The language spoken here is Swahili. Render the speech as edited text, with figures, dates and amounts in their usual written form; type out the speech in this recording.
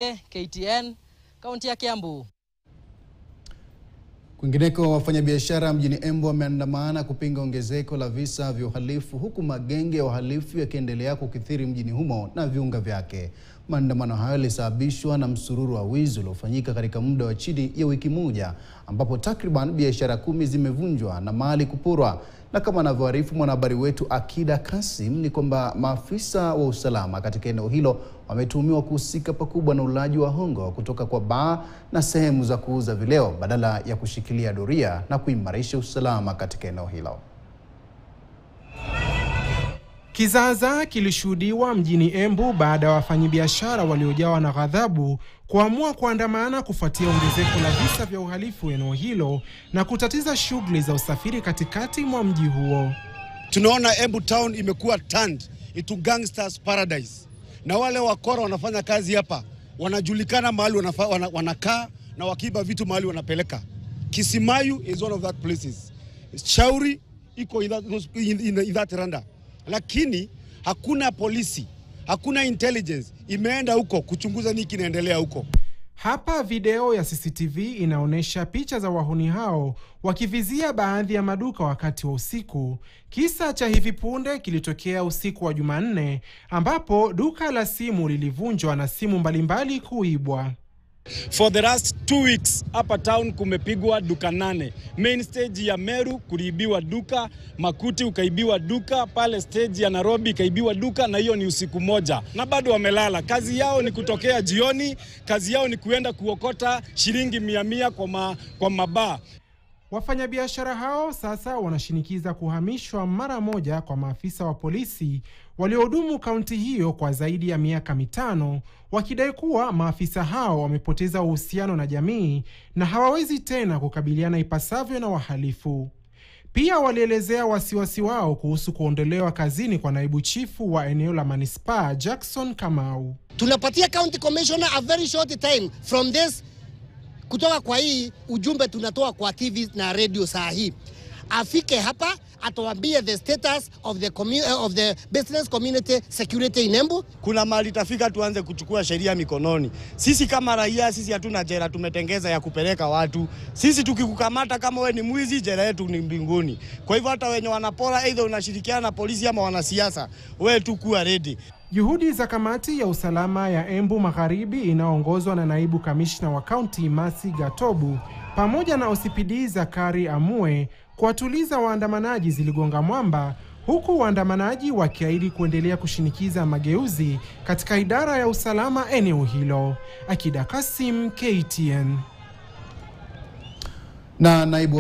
KTN, kaunti ya Kiambu. Kwingineko, wafanyabiashara mjini Embu wameandamana kupinga ongezeko la visa vya uhalifu, huku magenge ya uhalifu yakiendelea kukithiri mjini humo na viunga vyake. Maandamano hayo yalisababishwa na msururu wa wizi uliofanyika katika muda wa chini ya wiki moja, ambapo takriban biashara 10 zimevunjwa na mali kuporwa. Na kama anavyoarifu mwanahabari wetu Akida Kasim, ni kwamba maafisa wa usalama katika eneo hilo wametuhumiwa kuhusika pakubwa na ulaji wa hongo kutoka kwa baa na sehemu za kuuza vileo badala ya kushikilia doria na kuimarisha usalama katika eneo hilo. Kizaazaa kilishuhudiwa mjini Embu baada ya wafanyabiashara waliojawa na ghadhabu kuamua kuandamana kufuatia ongezeko la visa vya uhalifu eneo hilo na kutatiza shughuli za usafiri katikati mwa mji huo. Tunaona Embu town imekuwa turned into gangsters paradise. Na wale wakora wanafanya kazi hapa, wanajulikana mahali wanakaa na wakiba vitu mahali wanapeleka. Kisimayu is one of that places. Shauri iko in that randa. Lakini hakuna polisi, hakuna intelligence imeenda huko kuchunguza nini kinaendelea huko. Hapa video ya CCTV inaonyesha picha za wahuni hao wakivizia baadhi ya maduka wakati wa usiku. Kisa cha hivi punde kilitokea usiku wa Jumanne ambapo duka la simu lilivunjwa na simu mbalimbali kuibwa. For the last 2 weeks, hapa town kumepigwa duka 8. Main stage ya Meru kuliibiwa duka, Makuti ukaibiwa duka, pale stage ya Nairobi kaibiwa duka, na hiyo ni usiku moja. Na bado wamelala. Kazi yao ni kutokea jioni, kazi yao ni kuenda kuokota shilingi 100 kwa mabaa. Wafanyabiashara hao sasa wanashinikiza kuhamishwa mara moja kwa maafisa wa polisi waliohudumu kaunti hiyo kwa zaidi ya miaka 5, wakidai kuwa maafisa hao wamepoteza uhusiano na jamii na hawawezi tena kukabiliana ipasavyo na wahalifu. Pia walielezea wasiwasi wao kuhusu kuondolewa kazini kwa naibu chifu wa eneo la manispaa Jackson Kamau. Tunapatia county commissioner a very short time from this. Kutoka kwa hii ujumbe tunatoa kwa TV na radio saa hii. Afike hapa atuambie the status of the business community security in Embu. Kuna mali tafika tuanze kuchukua sheria mikononi. Sisi kama raia, sisi hatuna jela tumetengeza ya kupeleka watu. Sisi tukikukamata kama wewe ni mwizi, jela yetu ni mbinguni. Kwa hivyo hata wenye wanapora either unashirikiana na polisi ama wanasiasa, wewe tu kuwa ready. Juhudi za kamati ya usalama ya Embu Magharibi inaongozwa na naibu kamishna wa kaunti Masi Gatobu pamoja na OCPD Zakari Amue kuwatuliza waandamanaji ziligonga mwamba, huku waandamanaji wakiahidi kuendelea kushinikiza mageuzi katika idara ya usalama eneo hilo. Akida Kasim, KTN. Na naibu